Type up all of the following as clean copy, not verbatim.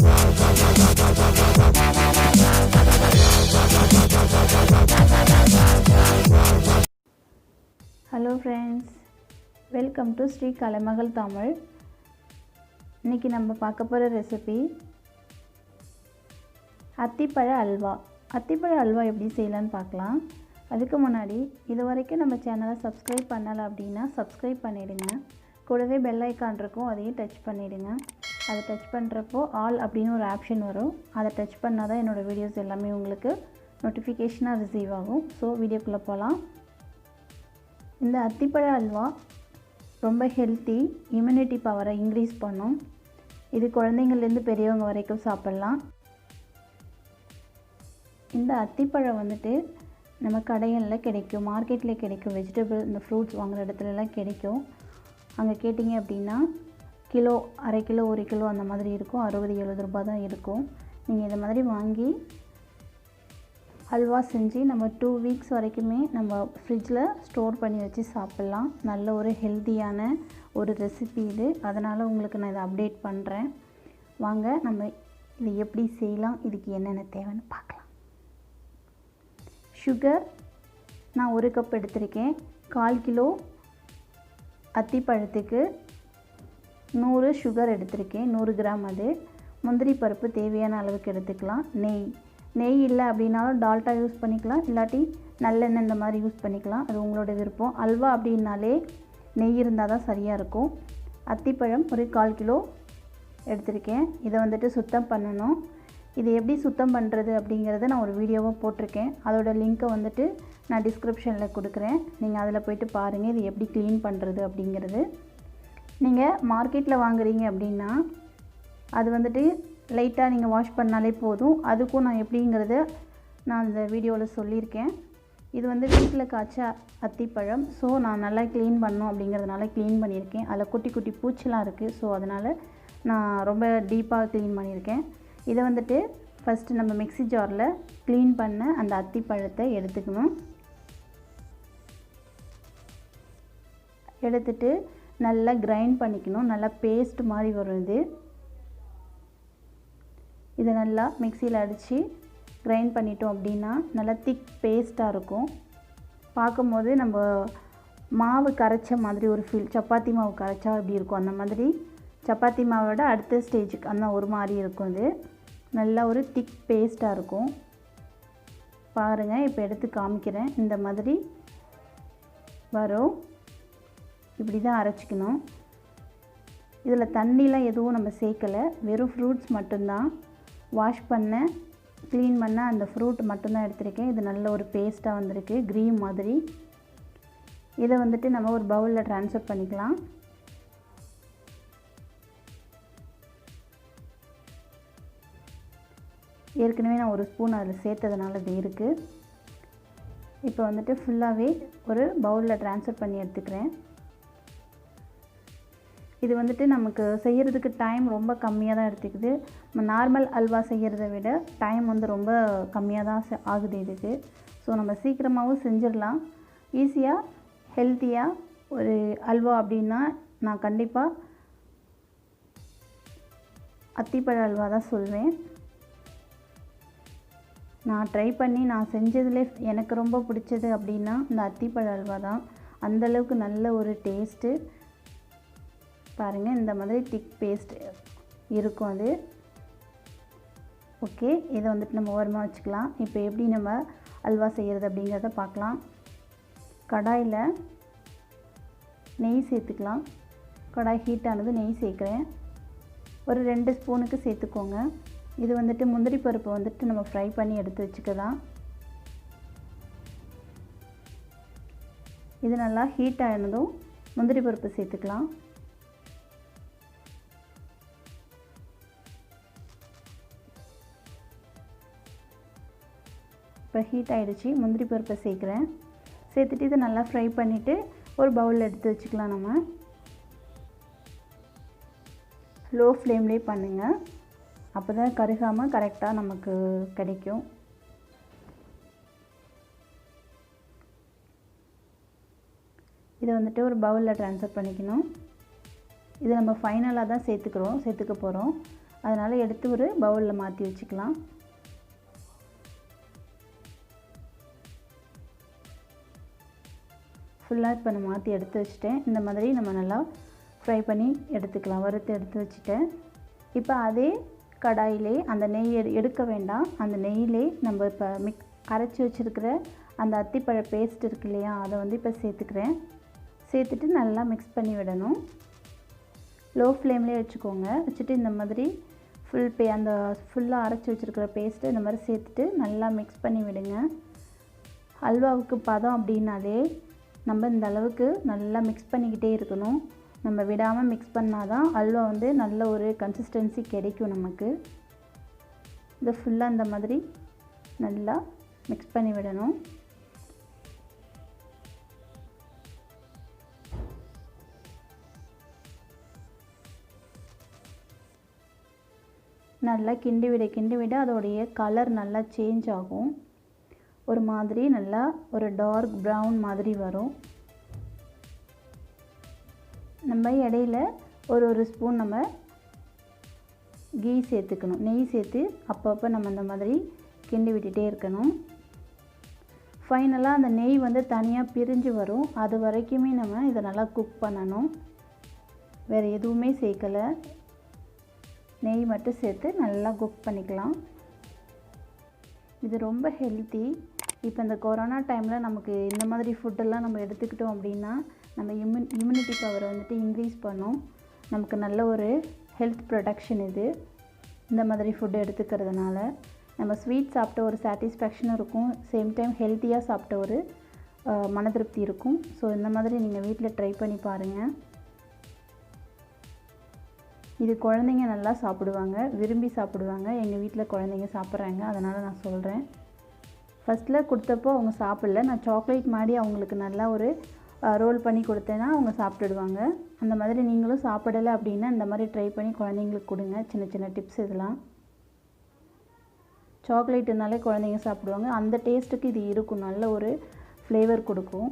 Hello friends, welcome to Shri Kalaimagal Tamil. இன்றைக்கி நம்ம பார்க்க போகிற ரெசிபி அத்திப்பழ அல்வா. அத்திப்பழ அல்வா எப்படி செய்யலான்னு பார்க்கலாம். அதுக்கு முன்னாடி இது வரைக்கும் நம்ம சேனலை சப்ஸ்கிரைப் பண்ணலை அப்படின்னா சப்ஸ்கிரைப் பண்ணிவிடுங்க. கூடவே பெல் ஐக்கான் இருக்கும், அதையும் டச் பண்ணிவிடுங்க. அதை டச் பண்ணுறப்போ ஆல் அப்படின்னு ஒரு ஆப்ஷன் வரும். அதை டச் பண்ணால் தான் என்னோடய வீடியோஸ் எல்லாமே உங்களுக்கு நோட்டிஃபிகேஷனாக ரிசீவ் ஆகும். ஸோ வீடியோக்குள்ளே போகலாம். இந்த அத்திப்பழ அல்வா ரொம்ப ஹெல்த்தி, இம்யூனிட்டி பவரை இன்க்ரீஸ் பண்ணும். இது குழந்தைங்கள்லேருந்து பெரியவங்க வரைக்கும் சாப்பிட்லாம். இந்த அத்திப்பழம் வந்துட்டு நம்ம கடைகளில் கிடைக்கும், மார்க்கெட்டில் கிடைக்கும், வெஜிடபிள் இந்த ஃப்ரூட்ஸ் வாங்குகிற இடத்துலலாம் கிடைக்கும். அங்கே கேட்டிங்க அப்படின்னா கிலோ, அரை கிலோ, 1 கிலோ அந்த மாதிரி இருக்கும். 60-70 ரூபா தான் இருக்கும். நீங்கள் இந்த மாதிரி வாங்கி அல்வா செஞ்சு நம்ம 2 வீக்ஸ் வரைக்குமே நம்ம ஃப்ரிட்ஜில் ஸ்டோர் பண்ணி வச்சு சாப்பிட்லாம். நல்ல ஒரு ஹெல்த்தியான ஒரு ரெசிபி இது. அதனால் உங்களுக்கு நான் இதை அப்டேட் பண்ணுறேன். வாங்க நம்ம இது எப்படி செய்யலாம், இதுக்கு என்னென்ன தேவைன்னு பார்க்கலாம். சுகர் நான் 1 கப் எடுத்திருக்கேன். 1/4 கிலோ அத்திப்பழத்துக்கு 100 சுகர் எடுத்திருக்கேன், 100 கிராம். அது முந்திரி பருப்பு தேவையான அளவுக்கு எடுத்துக்கலாம். நெய் இல்லை அப்படின்னாலும் டால்டா யூஸ் பண்ணிக்கலாம், இல்லாட்டி நல்லெண்ணெய் இந்த மாதிரி யூஸ் பண்ணிக்கலாம். அது உங்களோட விருப்பம். அல்வா அப்படின்னாலே நெய் இருந்தால் தான் சரியாக இருக்கும். அத்திப்பழம் ஒரு 1/4 கிலோ எடுத்திருக்கேன். இதை வந்துட்டு சுத்தம் பண்ணணும். இது எப்படி சுத்தம் பண்ணுறது அப்படிங்கிறத நான் ஒரு வீடியோவாக போட்டிருக்கேன். அதோட லிங்க்கை வந்துட்டு நான் டிஸ்கிரிப்ஷனில் கொடுக்குறேன். நீங்கள் அதில் போய்ட்டு பாருங்கள் இது எப்படி க்ளீன் பண்ணுறது அப்படிங்கிறது. நீங்கள் மார்க்கெட்டில் வாங்குறீங்க அப்படின்னா அது வந்துட்டு லைட்டாக நீங்கள் வாஷ் பண்ணாலே போதும். அதுக்கும் நான் எப்படிங்கிறத நான் அந்த வீடியோவில் சொல்லியிருக்கேன். இது வந்து வீட்டில் காய்ச்ச அத்திப்பழம். ஸோ நான் நல்லா க்ளீன் பண்ணணும் அப்படிங்கிறதுனால க்ளீன் பண்ணியிருக்கேன். அதில் குட்டி குட்டி பூச்சிலாம் இருக்குது. ஸோ அதனால் நான் ரொம்ப டீப்பாக க்ளீன் பண்ணியிருக்கேன். இதை வந்துட்டு ஃபஸ்ட்டு நம்ம மிக்ஸி ஜாரில் க்ளீன் பண்ண அந்த அத்திப்பழத்தை எடுத்துக்கணும். எடுத்துட்டு நல்லா கிரைண்ட் பண்ணிக்கணும். நல்லா பேஸ்ட் மாதிரி வரும் இது. இதை நல்லா மிக்சியில் அடித்து கிரைண்ட் பண்ணிட்டோம் அப்படின்னா நல்லா திக் பேஸ்ட்டாக இருக்கும். பார்க்கும்போது நம்ம மாவு கரைச்ச மாதிரி ஒரு ஃபீல், சப்பாத்தி மாவு கரைச்சா எப்படி இருக்கும் அந்த மாதிரி, சப்பாத்தி மாவோட அடுத்த ஸ்டேஜுக்கு அந்த ஒரு மாதிரி இருக்கும். இது நல்லா ஒரு திக் பேஸ்ட்டாக இருக்கும். பாருங்கள், இப்போ எடுத்து காமிக்கிறேன். இந்த மாதிரி வரும். இப்படி தான் அரைச்சிக்கணும். இதில் தண்ணிலாம் எதுவும் நம்ம சேர்க்கலை, வெறும் ஃப்ரூட்ஸ் மட்டும்தான். வாஷ் பண்ண க்ளீன் பண்ண அந்த ஃப்ரூட் மட்டும்தான் எடுத்திருக்கேன். இது நல்ல ஒரு பேஸ்ட்டாக வந்திருக்கு, க்ரீம் மாதிரி. இதை வந்துட்டு நம்ம ஒரு பவுலில் ட்ரான்ஸ்ஃபர் பண்ணிக்கலாம். ஏற்கனவே நான் 1 ஸ்பூன் அதில் சேர்த்ததுனால இது இருக்குது. இப்போ வந்துட்டு ஃபுல்லாகவே ஒரு பவுலில் ட்ரான்ஸ்ஃபர் பண்ணி எடுத்துக்கிறேன். இது வந்துட்டு நமக்கு செய்கிறதுக்கு டைம் ரொம்ப கம்மியாக தான் எடுத்துக்குது. நம்ம நார்மல் அல்வா செய்கிறத விட டைம் வந்து ரொம்ப கம்மியாக தான் ஆகுது இதுக்கு. ஸோ நம்ம சீக்கிரமாகவும் செஞ்சிடலாம். ஈஸியாக ஹெல்த்தியாக ஒரு அல்வா அப்படின்னா நான் கண்டிப்பாக அத்திப்பழ அல்வா தான் சொல்வேன். நான் ட்ரை பண்ணி நான் செஞ்சதுலே எனக்கு ரொம்ப பிடிச்சது அப்படின்னா இந்த அத்திப்பழ அல்வா தான். அந்தளவுக்கு நல்ல ஒரு டேஸ்ட்டு. பாருங்கள், இந்த மாதிரி திக் பேஸ்ட் இருக்கும் அது. ஓகே, இதை வந்துட்டு நம்ம ஓரமாக வச்சுக்கலாம். இப்போ எப்படி நம்ம அல்வா செய்கிறது அப்படிங்கிறத பார்க்கலாம். கடாயில் நெய் சேர்த்துக்கலாம். கடாய் ஹீட் ஆனது நெய் சேர்க்குறேன். ஒரு 2 ஸ்பூனுக்கு சேர்த்துக்கோங்க. இது வந்துட்டு முந்திரி பருப்பு வந்துட்டு நம்ம ஃப்ரை பண்ணி எடுத்து வச்சுக்கலாம். இது நல்லா ஹீட் ஆனதும் முந்திரி பருப்பு சேர்த்துக்கலாம். இப்போ ஹீட் ஆகிடுச்சு. முந்திரி பருப்பை சேர்க்குறேன். சேர்த்துட்டு இதை நல்லா ஃப்ரை பண்ணிவிட்டு ஒரு பவுலில் எடுத்து வச்சுக்கலாம். நம்ம லோ ஃப்ளேம்லேயே பண்ணுங்கள், அப்போ தான் கருகாமல் கரெக்டாக நமக்கு கிடைக்கும். இதை வந்துட்டு ஒரு பவுலில் ட்ரான்ஸ்ஃபர் பண்ணிக்கணும். இது நம்ம ஃபைனலாக தான் சேர்த்துக்க போகிறோம். அதனால் எடுத்து ஒரு பவுலில் மாற்றி வச்சுக்கலாம். ஃபுல்லாக இப்போ நான் மாற்றி எடுத்து வச்சுட்டேன். இந்த மாதிரி நம்ம நல்லா ஃப்ரை பண்ணி எடுத்துக்கலாம். வறுத்து எடுத்து வச்சுட்டேன். இப்போ அதே கடாயிலே அந்த நெய் எடுக்க வேண்டாம். அந்த நெய்யிலே நம்ம இப்போ அரைச்சி வச்சுருக்கிற அந்த அத்திப்பழ பேஸ்ட் இருக்கு இல்லையா, அதை வந்து இப்போ சேர்த்துக்கிறேன். சேர்த்துட்டு நல்லா மிக்ஸ் பண்ணி விடணும். லோ ஃப்ளேம்லேயே வச்சுக்கோங்க. வச்சுட்டு இந்த மாதிரி அந்த ஃபுல்லாக அரைச்சி வச்சுருக்கிற பேஸ்ட்டு இந்த மாதிரி சேர்த்துட்டு நல்லா மிக்ஸ் பண்ணி விடுங்க. அல்வாவுக்கு பதம் அப்படின்னாலே நம்ம இந்த அளவுக்கு நல்லா மிக்ஸ் பண்ணிக்கிட்டே இருக்கணும். நம்ம விடாமல் மிக்ஸ் பண்ணால் தான் அல்வா வந்து நல்ல ஒரு கன்சிஸ்டன்சி கிடைக்கும் நமக்கு. இதை ஃபுல்லாக இந்த மாதிரி நல்லா மிக்ஸ் பண்ணி விடணும். நல்லா கிண்டி விட அதோடைய கலர் நல்லா சேஞ்ச் ஆகும். ஒரு மாதிரி நல்லா ஒரு டார்க் ப்ரௌன் மாதிரி வரும். நம்ம இடையில ஒரு ஸ்பூன் நம்ம கீ சேர்த்துக்கணும். நெய் சேர்த்து அப்பப்போ நம்ம இந்த மாதிரி கிண்டி விட்டுட்டே இருக்கணும். ஃபைனலாக அந்த நெய் வந்து தனியாக பிரிஞ்சு வரும். அது வரைக்குமே நம்ம இதை நல்லா குக் பண்ணணும். வேறு எதுவுமே சேர்க்கலை, நெய் மட்டும் சேர்த்து நல்லா குக் பண்ணிக்கலாம். இது ரொம்ப ஹெல்த்தி. இப்போ இந்த கொரோனா டைமில் நமக்கு இந்த மாதிரி ஃபுட்டெல்லாம் நம்ம எடுத்துக்கிட்டோம் அப்படின்னா நம்ம இம்யூனிட்டி பவரை வந்துட்டு இன்க்ரீஸ் பண்ணும். நமக்கு நல்ல ஒரு ஹெல்த் ப்ரொடக்ஷன் இது. இந்த மாதிரி ஃபுட்டு எடுத்துக்கிறதுனால நம்ம ஸ்வீட் சாப்பிட்ட ஒரு சாட்டிஸ்ஃபேக்ஷனும் இருக்கும். சேம் டைம் ஹெல்த்தியாக சாப்பிட்ட ஒரு மன திருப்தி இருக்கும். ஸோ இந்த மாதிரி நீங்கள் வீட்டில் ட்ரை பண்ணி பாருங்கள். இது குழந்தைங்க நல்லா சாப்பிடுவாங்க, விரும்பி சாப்பிடுவாங்க. எங்கள் வீட்டில் குழந்தைங்க சாப்பிட்றாங்க, அதனால் நான் சொல்கிறேன். ஃபஸ்ட்டில் கொடுத்தப்போ அவங்க சாப்பிடல. நான் சாக்லேட் மாதிரி அவங்களுக்கு நல்லா ஒரு ரோல் பண்ணி கொடுத்தேன்னா அவங்க சாப்பிட்டுடுவாங்க. அந்த மாதிரி நீங்களும் சாப்பிடலை அப்படின்னா இந்த மாதிரி ட்ரை பண்ணி குழந்தைங்களுக்கு கொடுங்க. சின்ன சின்ன டிப்ஸ் இதெல்லாம். சாக்லேட்டுனாலே குழந்தைங்க சாப்பிடுவாங்க. அந்த டேஸ்ட்டுக்கு இது இருக்கும், நல்ல ஒரு ஃப்ளேவர் கொடுக்கும்.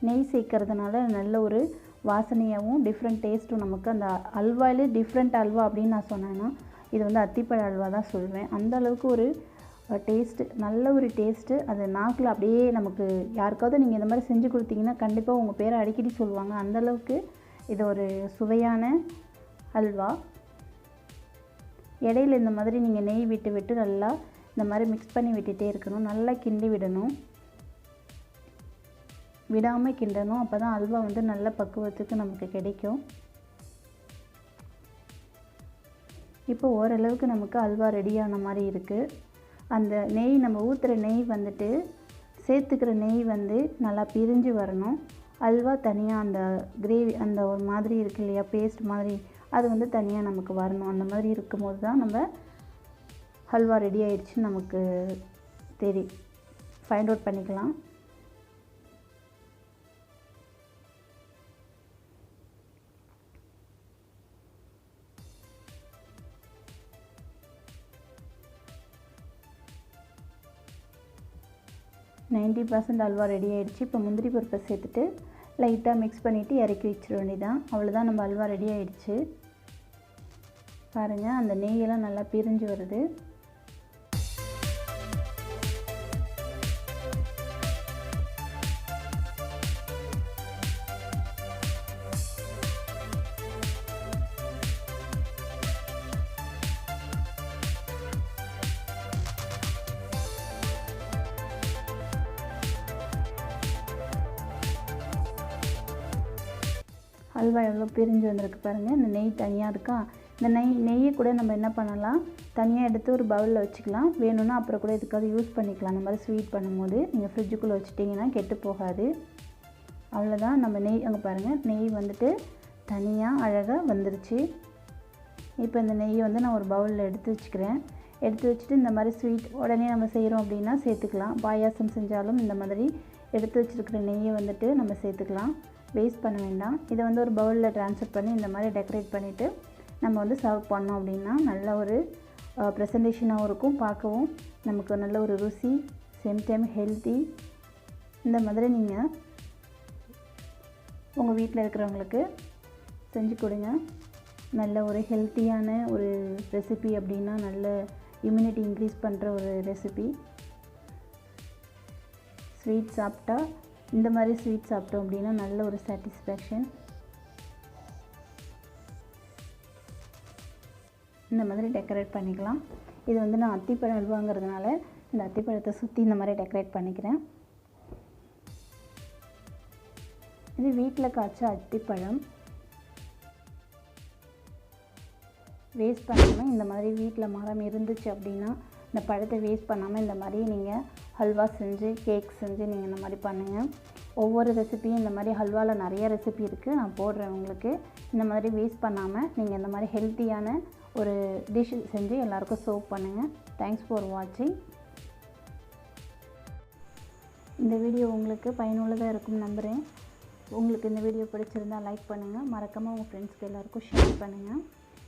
நெய் சேர்க்கறதுனால நல்ல ஒரு வாசனையாகவும் டிஃப்ரெண்ட் டேஸ்ட்டும் நமக்கு. அந்த அல்வாலே டிஃப்ரெண்ட் அல்வா அப்படின்னு நான் சொன்னேன்னா இது வந்து அத்திப்பழ அல்வா தான் சொல்வேன். அந்த அளவுக்கு ஒரு டேஸ்ட்டு, நல்ல ஒரு டேஸ்ட்டு. அது நாக்கில் அப்படியே நமக்கு யாருக்காவது நீங்கள் இந்த மாதிரி செஞ்சு கொடுத்தீங்கன்னா கண்டிப்பாக உங்கள் பேரை அடிக்கடி சொல்லுவாங்க. அந்தளவுக்கு இது ஒரு சுவையான அல்வா. இடையில இந்த மாதிரி நீங்கள் நெய் விட்டு நல்லா இந்த மாதிரி மிக்ஸ் பண்ணி விட்டுட்டே இருக்கணும். நல்லா கிண்டி விடணும், விடாமல் கிண்டணும். அப்போ தான் அல்வா வந்து நல்ல பக்குவத்துக்கு நமக்கு கிடைக்கும். இப்போ ஓரளவுக்கு நமக்கு அல்வா ரெடியான மாதிரி இருக்குது. அந்த நெய் நம்ம ஊற்றுற நெய் வந்துட்டு சேர்த்துக்கிற நெய் வந்து நல்லா பிரிஞ்சு வரணும். அல்வா தனியாக அந்த கிரேவி அந்த ஒரு மாதிரி இருக்கு இல்லையா, பேஸ்ட் மாதிரி, அது வந்து தனியாக நமக்கு வரணும். அந்த மாதிரி இருக்கும்போது தான் நம்ம ஹல்வா ரெடி ஆயிடுச்சுன்னு நமக்கு ஃபைண்ட் அவுட் பண்ணிக்கலாம். நைன்ட்டி % அல்வா ரெடி ஆகிடுச்சு. இப்போ முந்திரி பருப்பை சேர்த்துட்டு லைட்டாக மிக்ஸ் பண்ணிவிட்டு இறக்கி வச்சிட வேண்டியதான். அவ்வளோதான், நம்ம அல்வா ரெடி ஆகிடுச்சு. பாருங்கள், அந்த நெய்யெல்லாம் நல்லா பிரிஞ்சு வருது. அல்வா எவ்வளோ பிரிஞ்சு வந்திருக்கு பாருங்கள். இந்த நெய் தனியாக இருக்கா. இந்த நெய்யை கூட நம்ம என்ன பண்ணலாம், தனியாக எடுத்து ஒரு பவுலில் வச்சுக்கலாம். வேணும்னா அப்புறம் கூட இதுக்காக யூஸ் பண்ணிக்கலாம். அந்த மாதிரி ஸ்வீட் பண்ணும்போது நீங்கள் ஃப்ரிட்ஜுக்குள்ளே வச்சுட்டிங்கன்னா கெட்டு போகாது. அவ்வளோதான், நம்ம நெய் அங்கே பாருங்கள், நெய் வந்துட்டு தனியாக அழகாக வந்துருச்சு. இப்போ இந்த நெய்யை வந்து நான் ஒரு பவுலில் எடுத்து வச்சுக்கிறேன். எடுத்து வச்சுட்டு இந்த மாதிரி ஸ்வீட் உடனே நம்ம செய்கிறோம் அப்படின்னா சேர்த்துக்கலாம். பாயாசம் செஞ்சாலும் இந்த மாதிரி எடுத்து வச்சுருக்கிற நெய்யை வந்துட்டு நம்ம சேர்த்துக்கலாம். வேஸ்ட் பண்ண வேண்டாம். இதை வந்து ஒரு பவுலில் ட்ரான்ஸ்ஃபர் பண்ணி இந்த மாதிரி டெக்கரேட் பண்ணிவிட்டு நம்ம வந்து சர்வ் பண்ணோம் அப்படின்னா நல்ல ஒரு ப்ரெசன்டேஷனாகவும் இருக்கும். பார்க்கவும் நமக்கு நல்ல ஒரு ருசி, சேம் டைம் ஹெல்த்தி. இந்த மாதிரி நீங்கள் உங்கள் வீட்டில் இருக்கிறவங்களுக்கு செஞ்சு கொடுங்க. நல்ல ஒரு ஹெல்த்தியான ஒரு ரெசிபி அப்படின்னா நல்ல இம்யூனிட்டி இன்க்ரீஸ் பண்ணுற ஒரு ரெசிபி. ஸ்வீட் சாப்பிட்டா இந்த மாதிரி ஸ்வீட் சாப்பிட்டோம் அப்படின்னா நல்ல ஒரு சாட்டிஸ்ஃபேக்ஷன். இந்த மாதிரி டெக்கரேட் பண்ணிக்கலாம். இது வந்து நான் அத்திப்பழம் அல்வாங்கிறதுனால இந்த அத்திப்பழத்தை சுற்றி இந்த மாதிரி டெக்கரேட் பண்ணிக்கிறேன். இது வீட்டில் காய்ச்ச அத்திப்பழம். வேஸ்ட் பண்ணாமல் இந்த மாதிரி வீட்டில் மரம் இருந்துச்சு அப்படின்னா இந்த பழத்தை வேஸ்ட் பண்ணாமல் இந்த மாதிரி நீங்கள் ஹல்வா செஞ்சு கேக் செஞ்சு நீங்கள் இந்த மாதிரி பண்ணுங்கள். ஒவ்வொரு ரெசிபியும் இந்த மாதிரி ஹல்வாவில் நிறைய ரெசிபி இருக்குது, நான் போடுறேன் உங்களுக்கு. இந்த மாதிரி வேஸ்ட் பண்ணாமல் நீங்கள் இந்த மாதிரி ஹெல்த்தியான ஒரு டிஷ் செஞ்சு எல்லாருக்கும் சர்வ் பண்ணுங்கள். தேங்க்ஸ் ஃபார் வாட்சிங். இந்த வீடியோ உங்களுக்கு பயனுள்ளதாக இருக்கும்னு நம்புகிறேன். உங்களுக்கு இந்த வீடியோ பிடிச்சிருந்தால் லைக் பண்ணுங்கள், மறக்காமல் உங்கள் ஃப்ரெண்ட்ஸ்க்கு எல்லாருக்கும் ஷேர் பண்ணுங்கள்.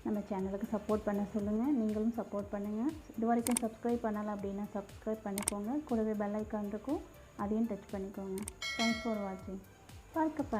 நம்ம சேனலுக்கு சப்போர்ட் பண்ண சொல்லுங்கள், நீங்களும் சப்போர்ட் பண்ணுங்கள். இது வரைக்கும் சப்ஸ்கிரைப் பண்ணலை அப்படின்னா சப்ஸ்கிரைப் பண்ணிக்கோங்க. கூடவே பெல் ஐக்கான் இருக்கும், அதையும் டச் பண்ணிக்கோங்க. தேங்க்ஸ் ஃபார் வாட்சிங். பார்க்க